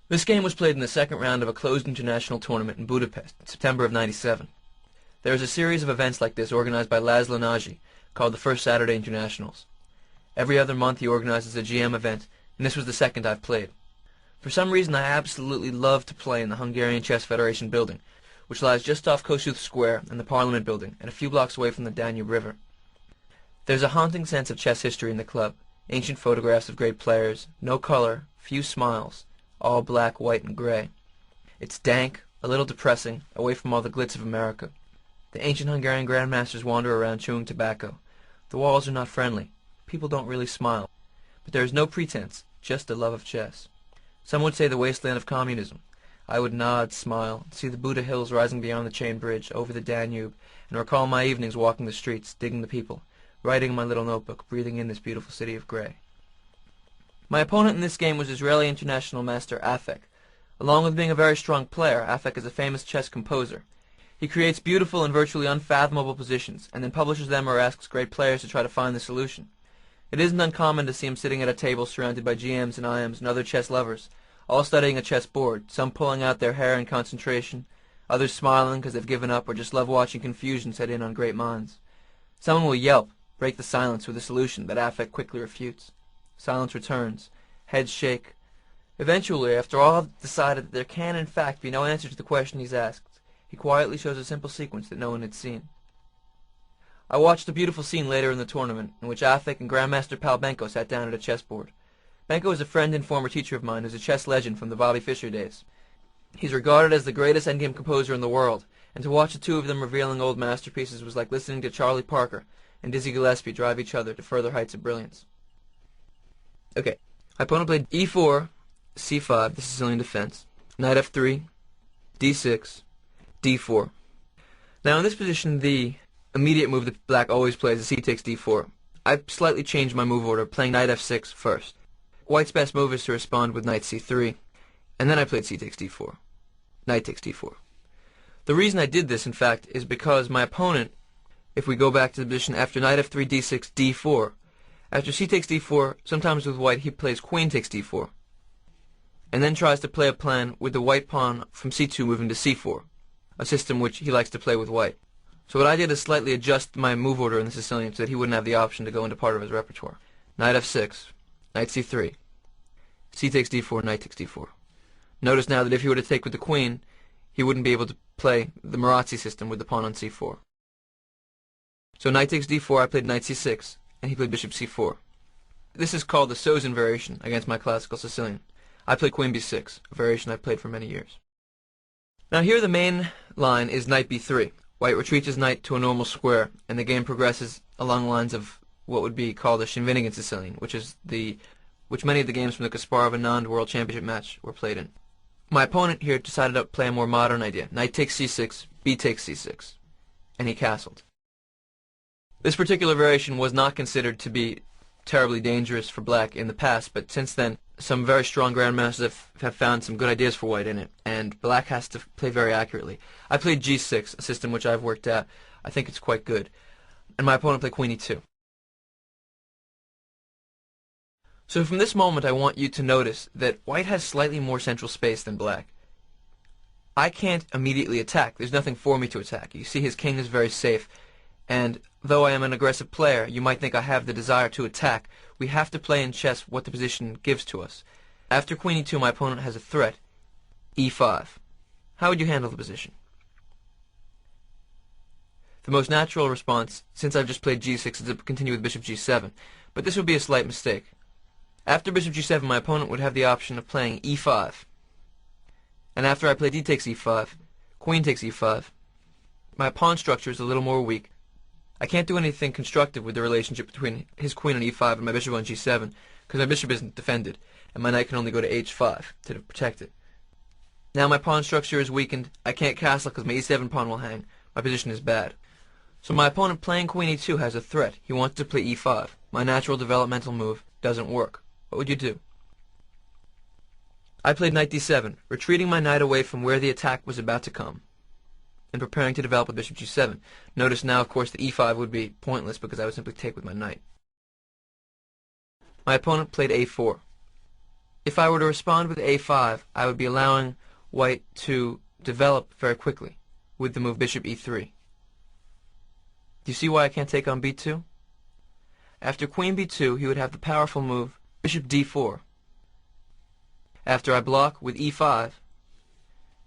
This game was played in the second round of a closed international tournament in Budapest in September of '97. There is a series of events like this organized by Laszlo Nagy called the First Saturday Internationals. Every other month he organizes a GM event, and this was the second I've played. For some reason I absolutely love to play in the Hungarian Chess Federation building, which lies just off Kossuth Square and the Parliament building and a few blocks away from the Danube River. There's a haunting sense of chess history in the club, ancient photographs of great players, no color, few smiles, all black, white, and gray. It's dank, a little depressing, away from all the glitz of America. The ancient Hungarian grandmasters wander around chewing tobacco. The walls are not friendly. People don't really smile. But there is no pretense, just a love of chess. Some would say the wasteland of communism. I would nod, smile, see the Buda Hills rising beyond the chain bridge, over the Danube, and recall my evenings walking the streets, digging the people, writing in my little notebook, breathing in this beautiful city of gray. My opponent in this game was Israeli international master Afek. Along with being a very strong player, Afek is a famous chess composer. He creates beautiful and virtually unfathomable positions, and then publishes them or asks great players to try to find the solution. It isn't uncommon to see him sitting at a table surrounded by GMs and IMs and other chess lovers, all studying a chess board, some pulling out their hair in concentration, others smiling because they've given up or just love watching confusion set in on great minds. Someone will yelp, break the silence with a solution that Afek quickly refutes. Silence returns. Heads shake. Eventually, after all have decided that there can in fact be no answer to the question he's asked, he quietly shows a simple sequence that no one had seen. I watched a beautiful scene later in the tournament, in which Afek and Grandmaster pal Benko sat down at a chessboard. Benko is a friend and former teacher of mine who's a chess legend from the Bobby Fischer days. He's regarded as the greatest endgame composer in the world, and to watch the two of them revealing old masterpieces was like listening to Charlie Parker and Dizzy Gillespie drive each other to further heights of brilliance. Okay, my opponent played e4, c5, the Sicilian defense, knight f3, d6, d4. Now in this position, the immediate move that black always plays is c takes d4. I've slightly changed my move order, playing knight f6 first. White's best move is to respond with knight c3, and then I played c takes d4. Knight takes d4. The reason I did this, in fact, is because my opponent, if we go back to the position after knight f3, d6, d4, after c takes d4, sometimes with white he plays queen takes d4, and then tries to play a plan with the white pawn from c2 moving to c4, a system which he likes to play with white. So what I did is slightly adjust my move order in the Sicilian so that he wouldn't have the option to go into part of his repertoire. Knight f6, knight c3, c takes d4, knight takes d4. Notice now that if he were to take with the queen, he wouldn't be able to play the Marazzi system with the pawn on c4. So knight takes d4, I played knight c6, and he played bishop c4. This is called the Sozin variation against my classical Sicilian. I played queen b6, a variation I've played for many years. Now here the main line is knight b3. White retreats his knight to a normal square, and the game progresses along the lines of what would be called a Shinvinigan Sicilian, which many of the games from the Kasparov Anand World Championship match were played in. My opponent here decided to play a more modern idea. Knight takes c6, b takes c6, and he castled. This particular variation was not considered to be terribly dangerous for black in the past, but since then some very strong grandmasters have found some good ideas for white in it, and black has to play very accurately. I played g6, a system which I've worked out. I think it's quite good. And my opponent played queen e2. So from this moment I want you to notice that white has slightly more central space than black. I can't immediately attack. There's nothing for me to attack. You see his king is very safe, and though I am an aggressive player, you might think I have the desire to attack. We have to play in chess what the position gives to us. After queen e2, my opponent has a threat, e5. How would you handle the position? The most natural response, since I've just played g6, is to continue with bishop g7, but this would be a slight mistake. After bishop g7, my opponent would have the option of playing e5. And after I play d takes e5, queen takes e5, my pawn structure is a little more weak. I can't do anything constructive with the relationship between his queen on e5 and my bishop on g7, because my bishop isn't defended, and my knight can only go to h5 to protect it. Now my pawn structure is weakened. I can't castle because my e7 pawn will hang. My position is bad. So my opponent playing queen e2 has a threat. He wants to play e5. My natural developmental move doesn't work. What would you do? I played knight d7, retreating my knight away from where the attack was about to come, and preparing to develop with bishop g7. Notice now, of course, the e5 would be pointless because I would simply take with my knight. My opponent played a4. If I were to respond with a5, I would be allowing white to develop very quickly with the move bishop e3. Do you see why I can't take on b2? After queen b2, he would have the powerful move bishop d4. After I block with e5,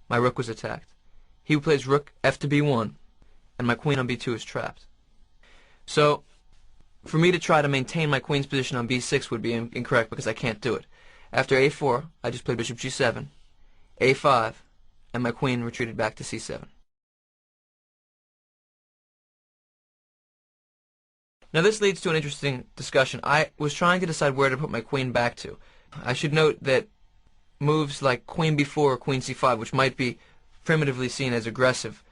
my rook was attacked. He plays rook f to b1, and my queen on b2 is trapped. So, for me to try to maintain my queen's position on b6 would be incorrect because I can't do it. After a4, I just played bishop g7, a5, and my queen retreated back to c7. Now this leads to an interesting discussion. I was trying to decide where to put my queen back to. I should note that moves like queen b4 or queen c5, which might be primitively seen as aggressive,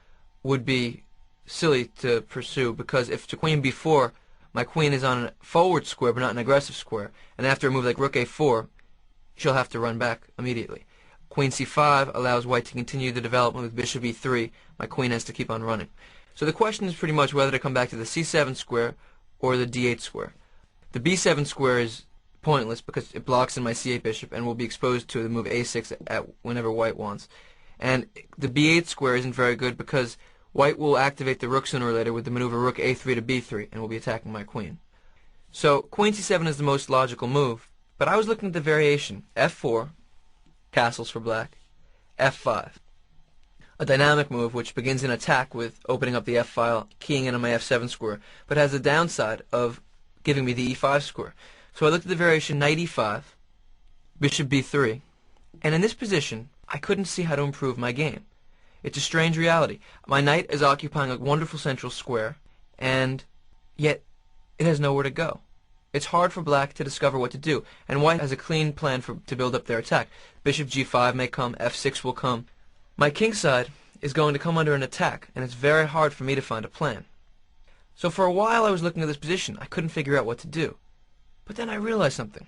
would be silly to pursue, because if to queen b4, my queen is on a forward square but not an aggressive square, and after a move like rook a4, she'll have to run back immediately. Queen c5 allows white to continue the development with bishop e3. My queen has to keep on running. So the question is pretty much whether to come back to the c7 square or the d8 square. The b7 square is pointless because it blocks in my c8 bishop and will be exposed to the move a6 whenever white wants. And the b8 square isn't very good because white will activate the rook sooner or later with the maneuver rook a3 to b3 and will be attacking my queen. So queen c7 is the most logical move, but I was looking at the variation f4, castles for black, f5. A dynamic move which begins an attack with opening up the f-file, keying in on my f7 square, but has the downside of giving me the e5 square. So I looked at the variation knight e5, bishop b3, and in this position I couldn't see how to improve my game. It's a strange reality. My knight is occupying a wonderful central square, and yet it has nowhere to go. It's hard for black to discover what to do, and white has a clean plan to build up their attack. Bishop g5 may come, f6 will come. My king side is going to come under an attack, and it's very hard for me to find a plan. So for a while I was looking at this position. I couldn't figure out what to do. But then I realized something.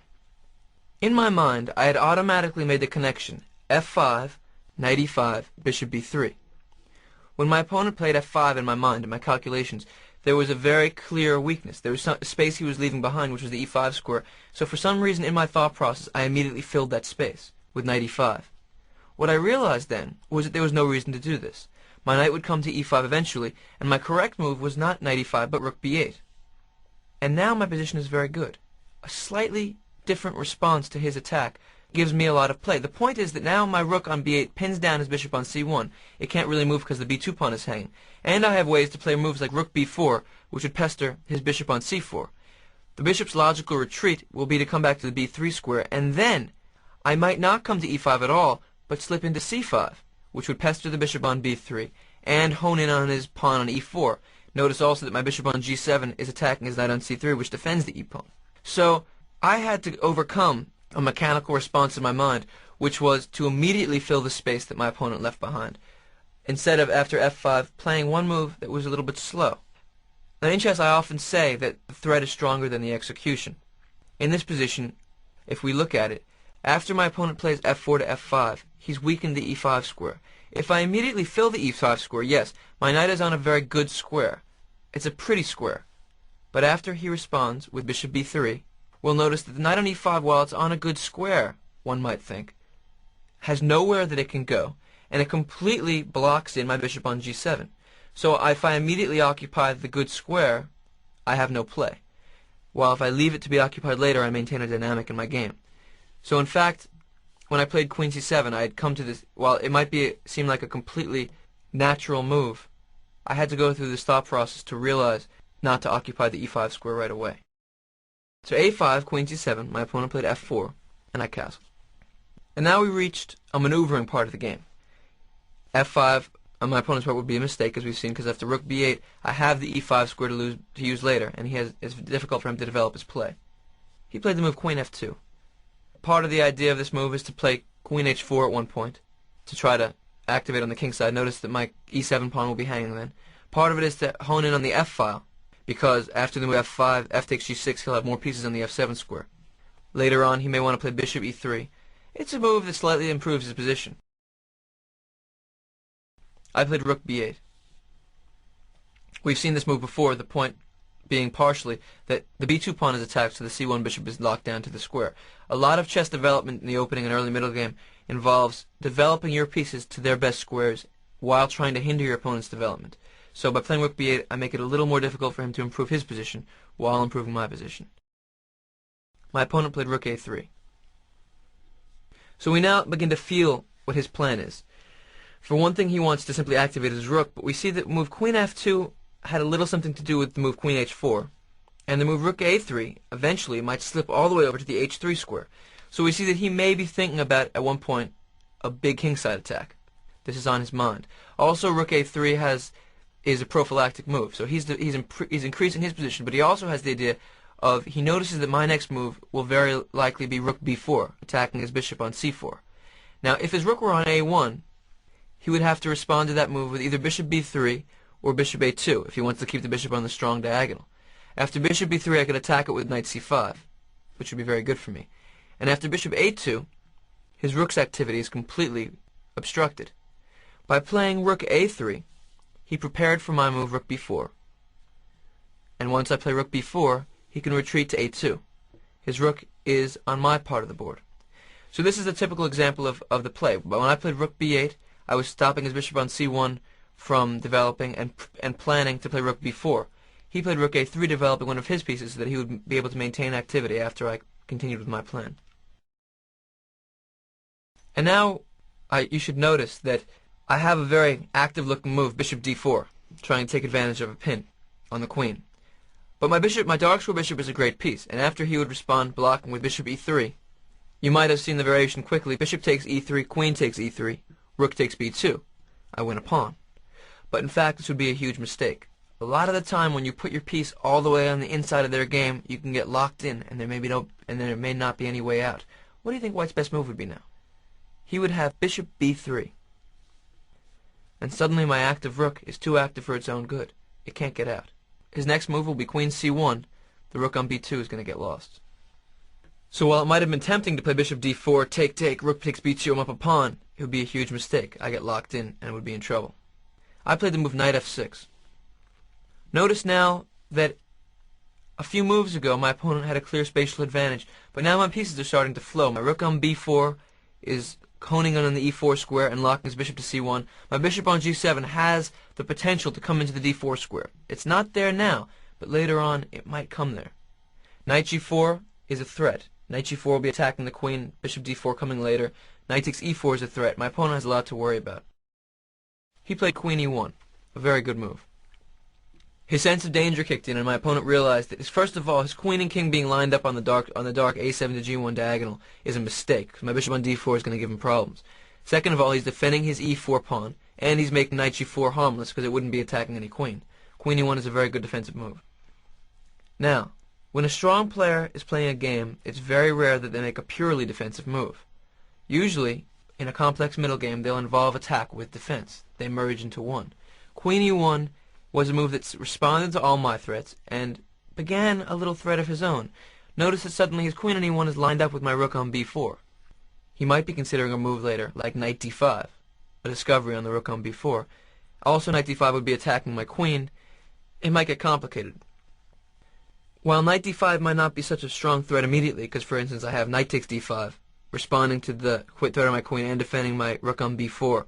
In my mind, I had automatically made the connection f5, knight e5, bishop b3. When my opponent played f5 in my mind, in my calculations, there was a very clear weakness. There was some space he was leaving behind, which was the e5 square. So for some reason in my thought process, I immediately filled that space with knight e5. What I realized then was that there was no reason to do this. My knight would come to e5 eventually, and my correct move was not knight e5, but rook b8. And now my position is very good. A slightly different response to his attack gives me a lot of play. The point is that now my rook on b8 pins down his bishop on c1. It can't really move because the b2 pawn is hanging. And I have ways to play moves like rook b4, which would pester his bishop on c4. The bishop's logical retreat will be to come back to the b3 square, and then I might not come to e5 at all, but slip into c5, which would pester the bishop on b3, and hone in on his pawn on e4. Notice also that my bishop on g7 is attacking his knight on c3, which defends the e-pawn. So I had to overcome a mechanical response in my mind, which was to immediately fill the space that my opponent left behind, instead of, after f5, playing one move that was a little bit slow. Now in chess I often say that the threat is stronger than the execution. In this position, if we look at it, after my opponent plays f4 to f5, he's weakened the e5 square. If I immediately fill the e5 square, yes, my knight is on a very good square. It's a pretty square. But after he responds with bishop b3, we'll notice that the knight on e5, while it's on a good square, one might think, has nowhere that it can go, and it completely blocks in my bishop on g7. So if I immediately occupy the good square, I have no play. While if I leave it to be occupied later, I maintain a dynamic in my game. So in fact, when I played queen c7, I had come to this, while it might seem like a completely natural move, I had to go through this thought process to realize not to occupy the e5 square right away. So a5, queen c7, my opponent played f4, and I castled. And now we reached a maneuvering part of the game. f5 on my opponent's part would be a mistake, as we've seen, because after rook b8, I have the e5 square to use later, and it's difficult for him to develop his play. He played the move queen f2. Part of the idea of this move is to play queen h4 at one point, to try to activate on the king side. Notice that my e7 pawn will be hanging then. Part of it is to hone in on the f-file, because after the move f5, f takes g6, he'll have more pieces on the f7 square. Later on, he may want to play bishop e3. It's a move that slightly improves his position. I played rook b8. We've seen this move before. The point being partially that the b2 pawn is attacked, so the c1 bishop is locked down to the square. A lot of chess development in the opening and early middle game involves developing your pieces to their best squares while trying to hinder your opponent's development. So by playing rook b8, I make it a little more difficult for him to improve his position while improving my position. My opponent played rook a3. So we now begin to feel what his plan is. For one thing, he wants to simply activate his rook, but we see that move queen f2 had a little something to do with the move queen h4, and the move rook a3 eventually might slip all the way over to the h3 square. So we see that he may be thinking about, at one point, a big kingside attack. This is on his mind. Also, rook a3 is a prophylactic move, so he's increasing his position, but he also has the idea of, he notices that my next move will very likely be rook b4, attacking his bishop on c4. Now, if his rook were on a1, he would have to respond to that move with either bishop b3 or bishop a2 if he wants to keep the bishop on the strong diagonal. After bishop b3, I could attack it with knight c5, which would be very good for me. And after bishop a2, his rook's activity is completely obstructed. By playing rook a3, he prepared for my move rook b4. And once I play rook b4, he can retreat to a2. His rook is on my part of the board. So this is a typical example of the play. But when I played rook b8, I was stopping his bishop on c1 from developing and planning to play rook b4. He played rook a3, developing one of his pieces so that he would be able to maintain activity after I continued with my plan. And now you should notice that I have a very active-looking move, bishop d4, trying to take advantage of a pin on the queen. But my dark square bishop is a great piece, and after he would respond blocking with bishop e3, you might have seen the variation quickly. Bishop takes e3, queen takes e3, rook takes b2. I win a pawn. But in fact, this would be a huge mistake. A lot of the time, when you put your piece all the way on the inside of their game, you can get locked in, and there may not be any way out. What do you think White's best move would be now? He would have bishop b3. And suddenly my active rook is too active for its own good. It can't get out. His next move will be queen c1. The rook on b2 is going to get lost. So while it might have been tempting to play bishop d4, take, rook takes b2, I'm up a pawn, it would be a huge mistake. I get locked in and would be in trouble. I played the move knight f6. Notice now that a few moves ago my opponent had a clear spatial advantage, but now my pieces are starting to flow. My rook on b4 is honing in on the e4 square and locking his bishop to c1. My bishop on g7 has the potential to come into the d4 square. It's not there now, but later on it might come there. Knight g4 is a threat. Knight g4 will be attacking the queen, bishop d4 coming later. Knight takes e4 is a threat. My opponent has a lot to worry about. He played queen e1, a very good move. His sense of danger kicked in, and my opponent realized that, first of all, his queen and king being lined up on the dark a7 to g1 diagonal is a mistake, because my bishop on d4 is going to give him problems. Second of all, he's defending his e4 pawn, and he's making knight g4 harmless, because it wouldn't be attacking any queen. Queen e1 is a very good defensive move. Now, when a strong player is playing a game, it's very rare that they make a purely defensive move. Usually, in a complex middle game, they'll involve attack with defense. They merge into one. Queen e1 was a move that responded to all my threats and began a little threat of his own. Notice that suddenly his queen on e1 is lined up with my rook on b4. He might be considering a move later, like knight d5, a discovery on the rook on b4. Also, knight d5 would be attacking my queen. It might get complicated. While knight d5 might not be such a strong threat immediately, because for instance I have knight takes d5, responding to the threat of my queen and defending my rook on b4.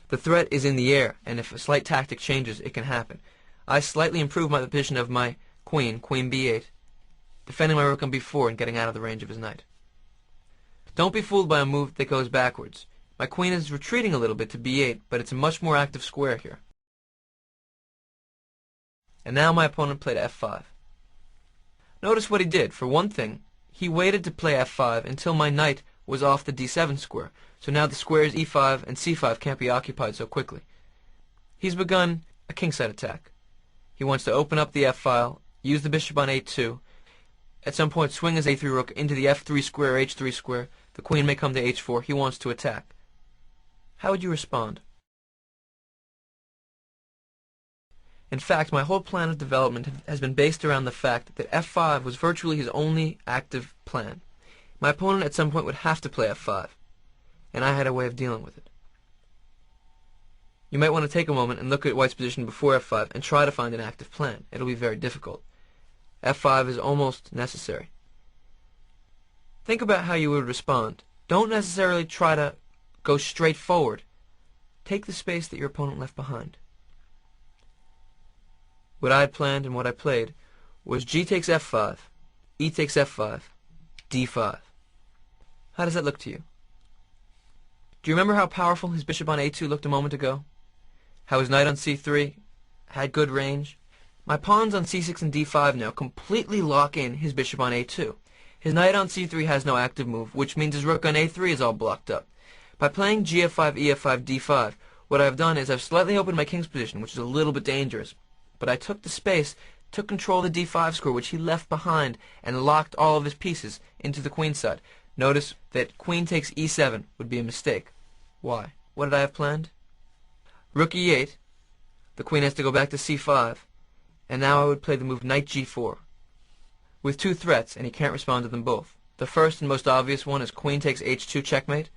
The threat is in the air, and if a slight tactic changes, it can happen. I slightly improve the position of my queen b8, defending my rook on b4 and getting out of the range of his knight. Don't be fooled by a move that goes backwards. My queen is retreating a little bit to b8, but it's a much more active square here. And now my opponent played f5. Notice what he did. For one thing, he waited to play f5 until my knight was off the d7 square, so now the squares e5 and c5 can't be occupied so quickly. He's begun a kingside attack. He wants to open up the f-file, use the bishop on a2, at some point swing his a3 rook into the f3 square, h3 square, the queen may come to h4, he wants to attack. How would you respond? In fact, my whole plan of development has been based around the fact that f5 was virtually his only active plan. My opponent at some point would have to play f5, and I had a way of dealing with it. You might want to take a moment and look at White's position before f5 and try to find an active plan. It'll be very difficult. f5 is almost necessary. Think about how you would respond. Don't necessarily try to go straight forward. Take the space that your opponent left behind. What I had planned and what I played was g takes f5, e takes f5, d5. How does that look to you? Do you remember how powerful his bishop on a2 looked a moment ago? How his knight on c3 had good range? My pawns on c6 and d5 now completely lock in his bishop on a2. His knight on c3 has no active move, which means his rook on a3 is all blocked up. By playing gf5, ef5, d5, what I've done is I've slightly opened my king's position, which is a little bit dangerous. But I took the space, took control of the d5 square, which he left behind, and locked all of his pieces into the queen side. Notice that queen takes e7 would be a mistake. Why? What did I have planned? Rook e8, the queen has to go back to c5, and now I would play the move knight g4. With two threats, and he can't respond to them both. The first and most obvious one is queen takes h2 checkmate.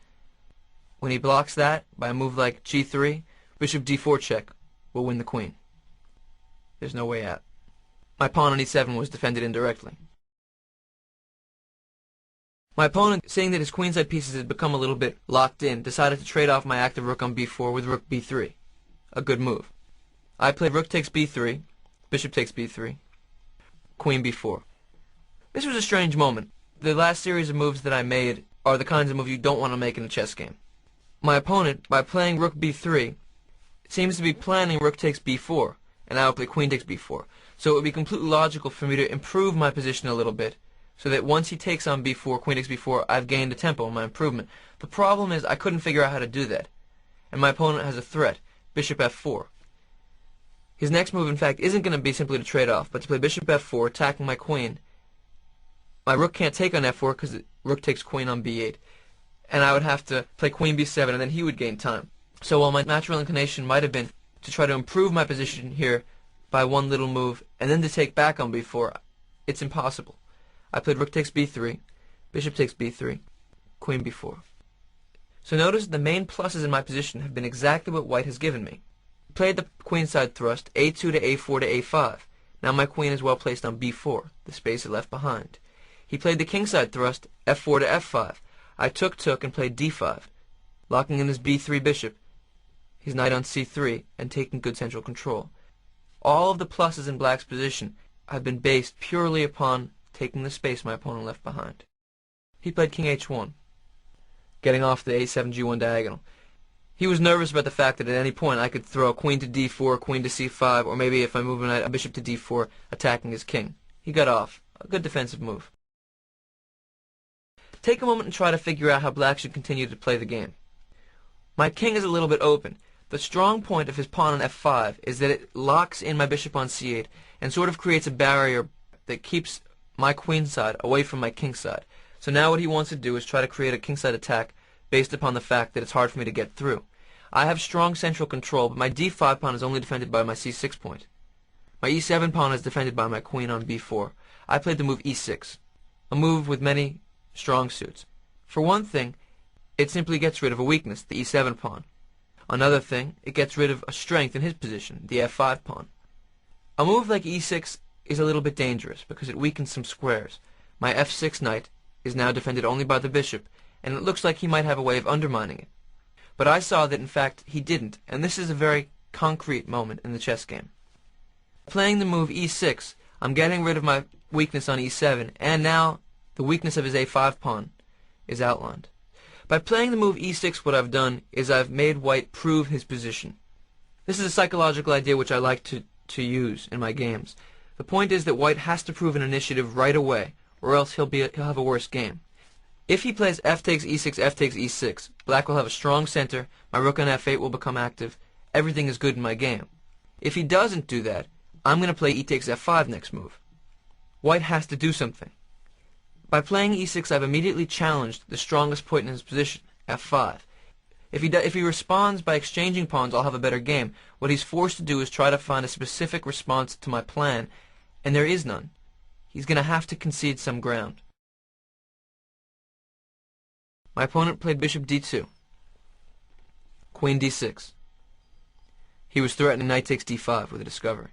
When he blocks that by a move like g3, bishop d4 check will win the queen. There's no way out. My pawn on e7 was defended indirectly. My opponent, seeing that his queenside pieces had become a little bit locked in, decided to trade off my active rook on b4 with rook b3. A good move. I played rook takes b3, bishop takes b3, queen b4. This was a strange moment. The last series of moves that I made are the kinds of moves you don't want to make in a chess game. My opponent, by playing rook b3, seems to be planning rook takes b4, and I will play queen takes b4. So it would be completely logical for me to improve my position a little bit, so that once he takes on b4, queen takes b4, I've gained a tempo in my improvement. The problem is I couldn't figure out how to do that, and my opponent has a threat, bishop f4. His next move, in fact, isn't going to be simply to trade off, but to play bishop f4, attacking my queen. My rook can't take on f4 because rook takes queen on b8, and I would have to play queen b7, and then he would gain time. So while my natural inclination might have been to try to improve my position here by one little move, and then to take back on b4, it's impossible. I played rook takes b3, bishop takes b3, queen b4. So notice the main pluses in my position have been exactly what white has given me. I played the queenside thrust, a2 to a4 to a5. Now my queen is well placed on b4, the space it left behind. He played the kingside thrust, f4 to f5. I took and played d5, locking in his b3 bishop, his knight on c3, and taking good central control. All of the pluses in black's position have been based purely upon taking the space my opponent left behind. He played king h1, getting off the a7 g1 diagonal. He was nervous about the fact that at any point I could throw queen to d4, queen to c5, or maybe if I move a bishop to d4, attacking his king. He got off. A good defensive move. Take a moment and try to figure out how black should continue to play the game. My king is a little bit open. The strong point of his pawn on f5 is that it locks in my bishop on c8 and sort of creates a barrier that keeps my queen side away from my king side. So now what he wants to do is try to create a kingside attack based upon the fact that it's hard for me to get through. I have strong central control, but my d5 pawn is only defended by my c6 point. My e7 pawn is defended by my queen on b4. I played the move e6, a move with many strong suits. For one thing, it simply gets rid of a weakness, the e7 pawn. Another thing, it gets rid of a strength in his position, the f5 pawn. A move like e6 is a little bit dangerous because it weakens some squares. My f6 knight is now defended only by the bishop, and it looks like he might have a way of undermining it. But I saw that in fact he didn't, and this is a very concrete moment in the chess game. Playing the move e6, I'm getting rid of my weakness on e7, and now the weakness of his a5 pawn is outlined. By playing the move e6, what I've done is I've made white prove his position. This is a psychological idea which I like to use in my games. The point is that white has to prove an initiative right away, or else he'll have a worse game. If he plays f takes e6, f takes e6, black will have a strong center, my rook on f8 will become active, everything is good in my game. If he doesn't do that, I'm going to play e takes f5 next move. White has to do something. By playing e6, I've immediately challenged the strongest point in his position, f5. If he responds by exchanging pawns, I'll have a better game. What he's forced to do is try to find a specific response to my plan, and there is none. He's going to have to concede some ground. My opponent played bishop d2, queen d6. He was threatening knight takes d5 with a discovery.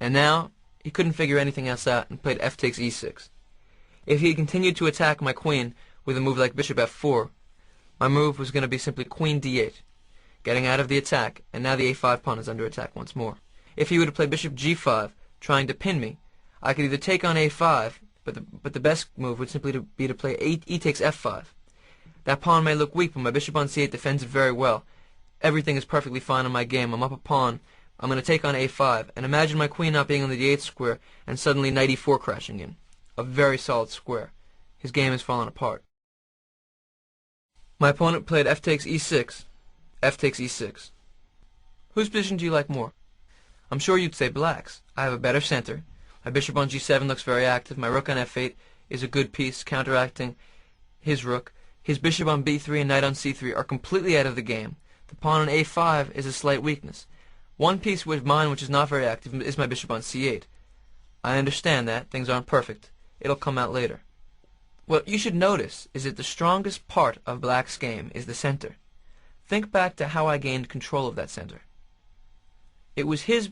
And now he couldn't figure anything else out and played f takes e6. If he had continued to attack my queen with a move like bishop f4, my move was going to be simply queen d8, getting out of the attack, and now the a5 pawn is under attack once more. If he would have played bishop g5, trying to pin me, I could either take on a5, but the best move would simply be to play e takes f5. That pawn may look weak, but my bishop on c8 defends it very well. Everything is perfectly fine on my game. I'm up a pawn. I'm going to take on a5, and imagine my queen not being on the d8 square, and suddenly knight e4 crashing in. A very solid square. His game has fallen apart. My opponent played f takes e6, f takes e6. Whose position do you like more? I'm sure you'd say black's. I have a better center. My bishop on g7 looks very active. My rook on f8 is a good piece, counteracting his rook. His bishop on b3 and knight on c3 are completely out of the game. The pawn on a5 is a slight weakness. One piece of mine which is not very active is my bishop on c8. I understand that. Things aren't perfect. It'll come out later. What you should notice is that the strongest part of black's game is the center. Think back to how I gained control of that center. It was his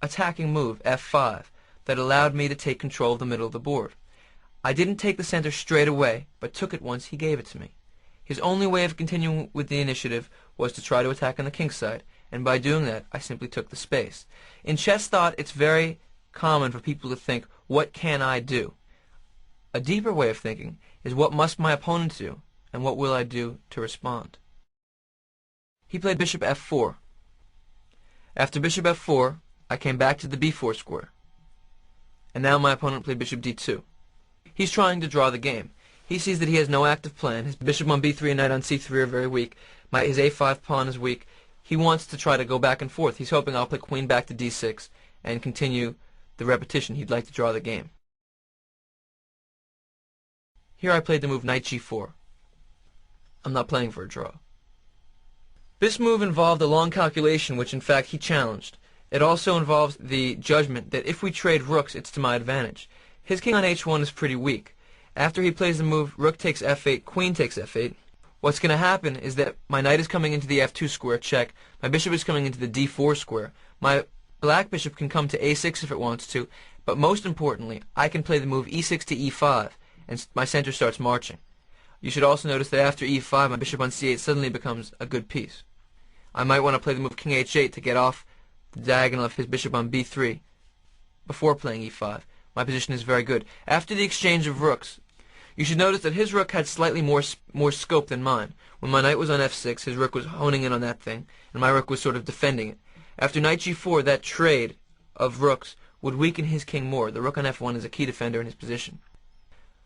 attacking move, f5, that allowed me to take control of the middle of the board. I didn't take the center straight away, but took it once he gave it to me. His only way of continuing with the initiative was to try to attack on the king's side, and by doing that, I simply took the space. In chess thought, it's very common for people to think, what can I do? A deeper way of thinking is, what must my opponent do, and what will I do to respond? He played bishop f4. After bishop f4, I came back to the b4 square. And now my opponent played bishop d2. He's trying to draw the game. He sees that he has no active plan. His bishop on b3 and knight on c3 are very weak. His a5 pawn is weak. He wants to try to go back and forth. He's hoping I'll play queen back to d6 and continue the repetition. He'd like to draw the game. Here I played the move knight g4. I'm not playing for a draw. This move involved a long calculation, which in fact he challenged. It also involves the judgment that if we trade rooks, it's to my advantage. His king on h1 is pretty weak. After he plays the move rook takes f8, queen takes f8, what's going to happen is that my knight is coming into the f2 square, check. My bishop is coming into the d4 square. My black bishop can come to a6 if it wants to, but most importantly, I can play the move e6 to e5, and my center starts marching. You should also notice that after e5, my bishop on c8 suddenly becomes a good piece. I might want to play the move king h8 to get off the diagonal of his bishop on b3 before playing e5. My position is very good. After the exchange of rooks, you should notice that his rook had slightly more scope than mine. When my knight was on f6, his rook was honing in on that thing, and my rook was sort of defending it. After knight g4, that trade of rooks would weaken his king more. The rook on f1 is a key defender in his position.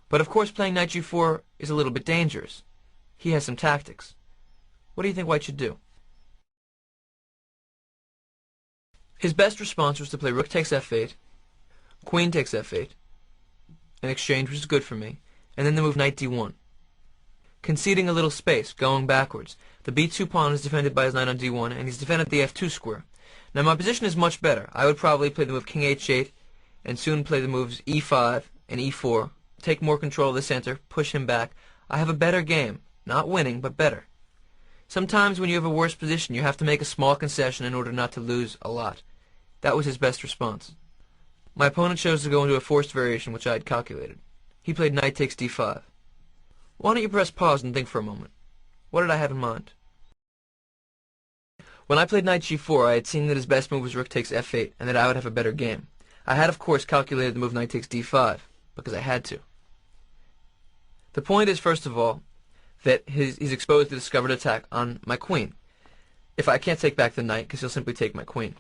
But of course playing knight g4 is a little bit dangerous. He has some tactics. What do you think white should do? His best response was to play rook takes f8, queen takes f8, an exchange which is good for me, and then the move knight d1. Conceding a little space, going backwards. The b2 pawn is defended by his knight on d1, and he's defended the f2 square. Now my position is much better. I would probably play the move king h8, and soon play the moves e5 and e4, take more control of the center, push him back. I have a better game. Not winning, but better. Sometimes when you have a worse position, you have to make a small concession in order not to lose a lot. That was his best response. My opponent chose to go into a forced variation which I had calculated. He played knight takes d5. Why don't you press pause and think for a moment? What did I have in mind? When I played knight g4, I had seen that his best move was rook takes f8, and that I would have a better game. I had, of course, calculated the move knight takes d5, because I had to. The point is, first of all, that he's exposed to discovered attack on my queen. If I can't take back the knight, because he'll simply take my queen.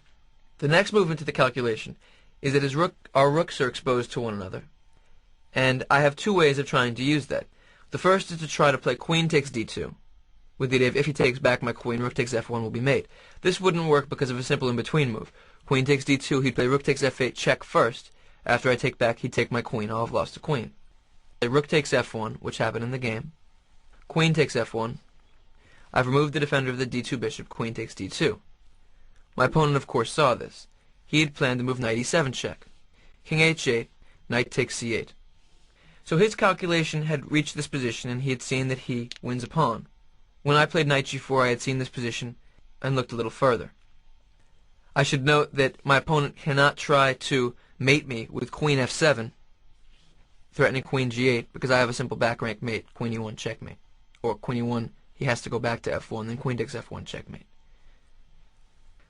The next move into the calculation is that our rooks are exposed to one another, and I have two ways of trying to use that. The first is to try to play queen takes d2, with the idea of if he takes back my queen, rook takes f1 will be made. This wouldn't work because of a simple in-between move. Queen takes d2, he'd play rook takes f8, check first. After I take back, he'd take my queen, I'll have lost a queen. Rook takes f1, which happened in the game. Queen takes f1. I've removed the defender of the d2 bishop, queen takes d2. My opponent, of course, saw this. He had planned to move knight e7 check. King h8, knight takes c8. So his calculation had reached this position, and he had seen that he wins a pawn. When I played knight g4, I had seen this position and looked a little further. I should note that my opponent cannot try to mate me with queen f7, threatening queen g8 because I have a simple back rank mate, queen e1 checkmate. Or queen e1, he has to go back to f1, then queen takes f1 checkmate.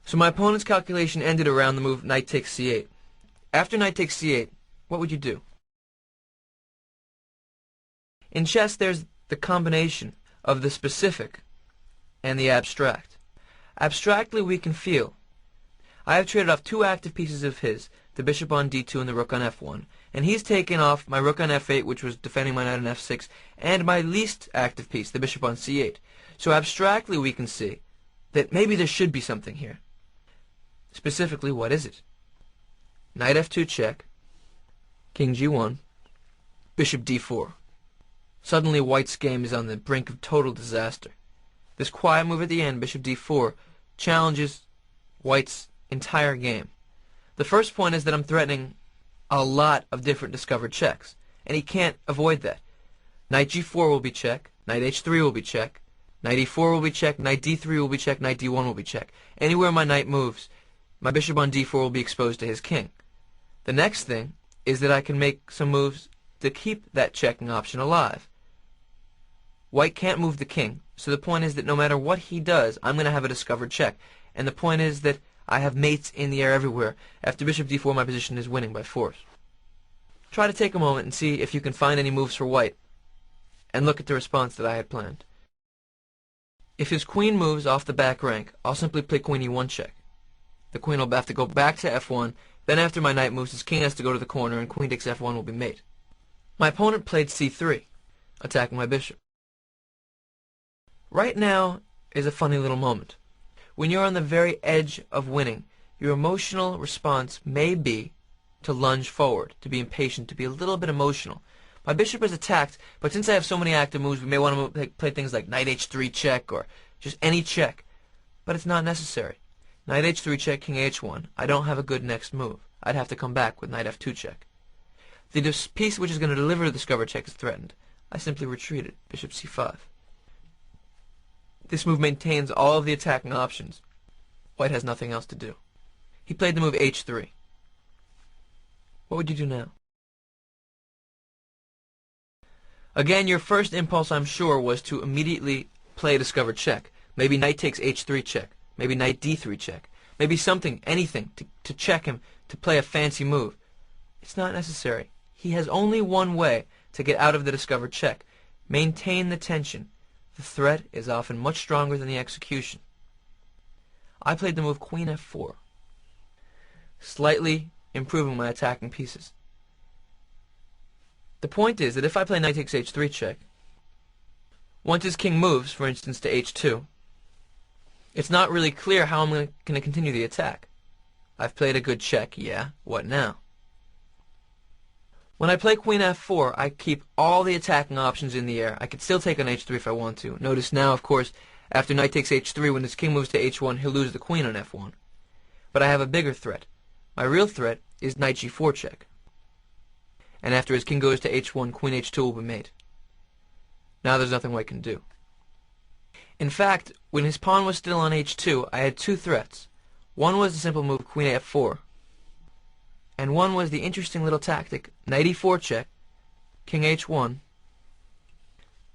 So my opponent's calculation ended around the move knight takes c8. After knight takes c8, what would you do? In chess, there's the combination of the specific and the abstract. Abstractly, we can feel. I have traded off two active pieces of his, the bishop on d2 and the rook on f1, and he's taken off my rook on f8, which was defending my knight on f6, and my least active piece, the bishop on c8. So abstractly, we can see that maybe there should be something here. Specifically, what is it? Knight f2 check, king g1, bishop d4. Suddenly, White's game is on the brink of total disaster. This quiet move at the end, bishop d4, challenges White's entire game. The first point is that I'm threatening a lot of different discovered checks, and he can't avoid that. Knight g4 will be check, knight h3 will be check, knight e4 will be check, knight d3 will be check, knight d1 will be check. Anywhere my knight moves, my bishop on d4 will be exposed to his king. The next thing is that I can make some moves to keep that checking option alive. White can't move the king, so the point is that no matter what he does, I'm going to have a discovered check. And the point is that I have mates in the air everywhere. After bishop d4, my position is winning by force. Try to take a moment and see if you can find any moves for White, and look at the response that I had planned. If his queen moves off the back rank, I'll simply play queen e1 check. The queen will have to go back to f1, then after my knight moves, his king has to go to the corner, and queen takes f1 will be mate. My opponent played c3, attacking my bishop. Right now is a funny little moment. When you're on the very edge of winning, your emotional response may be to lunge forward, to be impatient, to be a little bit emotional. My bishop is attacked, but since I have so many active moves, we may want to play things like knight h3 check or just any check. But it's not necessary. Knight h3 check, king h1. I don't have a good next move. I'd have to come back with knight f2 check. The piece which is going to deliver the discovered check is threatened. I simply retreated, bishop c5. This move maintains all of the attacking options. White has nothing else to do. He played the move h3. What would you do now? Again, your first impulse, I'm sure, was to immediately play a discovered check. Maybe knight takes h3 check. Maybe knight d3 check. Maybe something, anything, to check him, to play a fancy move. It's not necessary. He has only one way to get out of the discovered check. Maintain the tension. The threat is often much stronger than the execution. I played the move queen f4, slightly improving my attacking pieces. The point is that if I play knight takes h3 check, once his king moves, for instance, to h2, it's not really clear how I'm going to continue the attack. I've played a good check, yeah, what now? When I play queen f4, I keep all the attacking options in the air. I could still take on h3 if I want to. Notice now, of course, after knight takes h3, when his king moves to h1, he'll lose the queen on f1. But I have a bigger threat. My real threat is knight g4 check. And after his king goes to h1, queen h2 will be mate. Now there's nothing White can do. In fact, when his pawn was still on h2, I had two threats. One was the simple move queen f4, and one was the interesting little tactic, knight e4 check, king h1.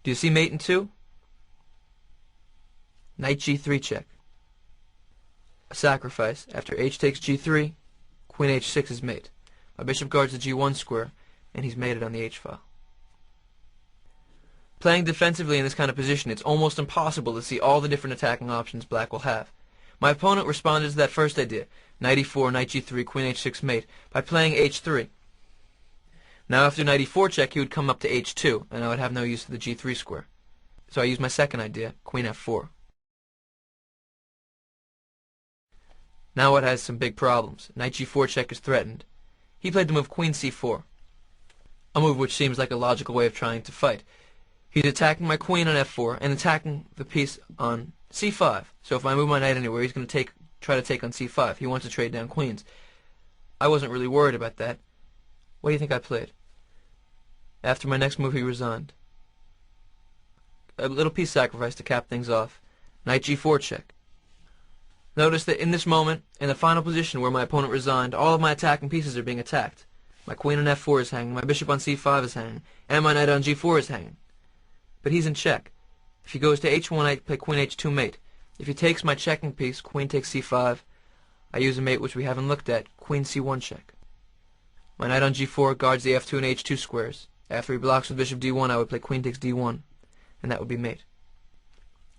Do you see mate in 2? Knight g3 check. A sacrifice. After h takes g3, queen h6 is mate. My bishop guards the g1 square, and he's mated on the h-file. Playing defensively in this kind of position, it's almost impossible to see all the different attacking options Black will have. My opponent responded to that first idea, knight e4, knight g3, queen h6 mate, by playing h3. Now after knight e4 check, he would come up to h2, and I would have no use of the g3 square. So I used my second idea, queen f4. Now White has some big problems. Knight g4 check is threatened. He played the move queen c4, a move which seems like a logical way of trying to fight. He's attacking my queen on f4 and attacking the piece on c5. So if I move my knight anywhere, he's going to try to take on c5. He wants to trade down queens. I wasn't really worried about that. What do you think I played? After my next move, he resigned. A little piece sacrifice to cap things off. Knight g4 check. Notice that in this moment, in the final position where my opponent resigned, all of my attacking pieces are being attacked. My queen on f4 is hanging, my bishop on c5 is hanging, and my knight on g4 is hanging. But he's in check. If he goes to h1, I play queen h2 mate. If he takes my checking piece, queen takes c5, I use a mate which we haven't looked at, queen c1 check. My knight on g4 guards the f2 and h2 squares. After he blocks with bishop d1, I would play queen takes d1, and that would be mate.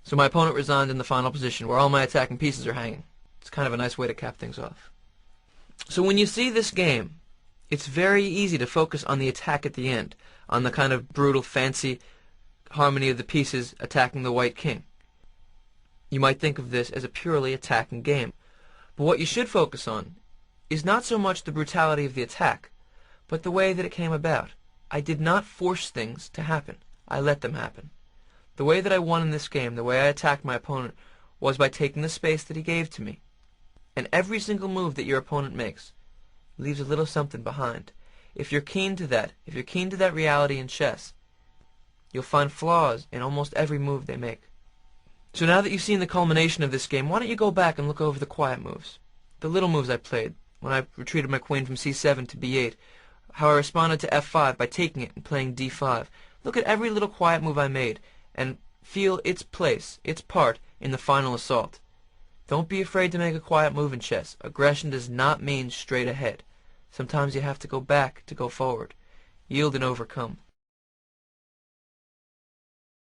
So my opponent resigned in the final position, where all my attacking pieces are hanging. It's kind of a nice way to cap things off. So when you see this game, it's very easy to focus on the attack at the end, on the kind of brutal, fancy harmony of the pieces attacking the white king. You might think of this as a purely attacking game. But what you should focus on is not so much the brutality of the attack, but the way that it came about. I did not force things to happen. I let them happen. The way that I won in this game, the way I attacked my opponent, was by taking the space that he gave to me. And every single move that your opponent makes leaves a little something behind. If you're keen to that, if you're keen to that reality in chess, you'll find flaws in almost every move they make. So now that you've seen the culmination of this game, why don't you go back and look over the quiet moves, the little moves I played, when I retreated my queen from c7 to b8, how I responded to f5 by taking it and playing d5. Look at every little quiet move I made, and feel its place, its part, in the final assault. Don't be afraid to make a quiet move in chess. Aggression does not mean straight ahead. Sometimes you have to go back to go forward. Yield and overcome.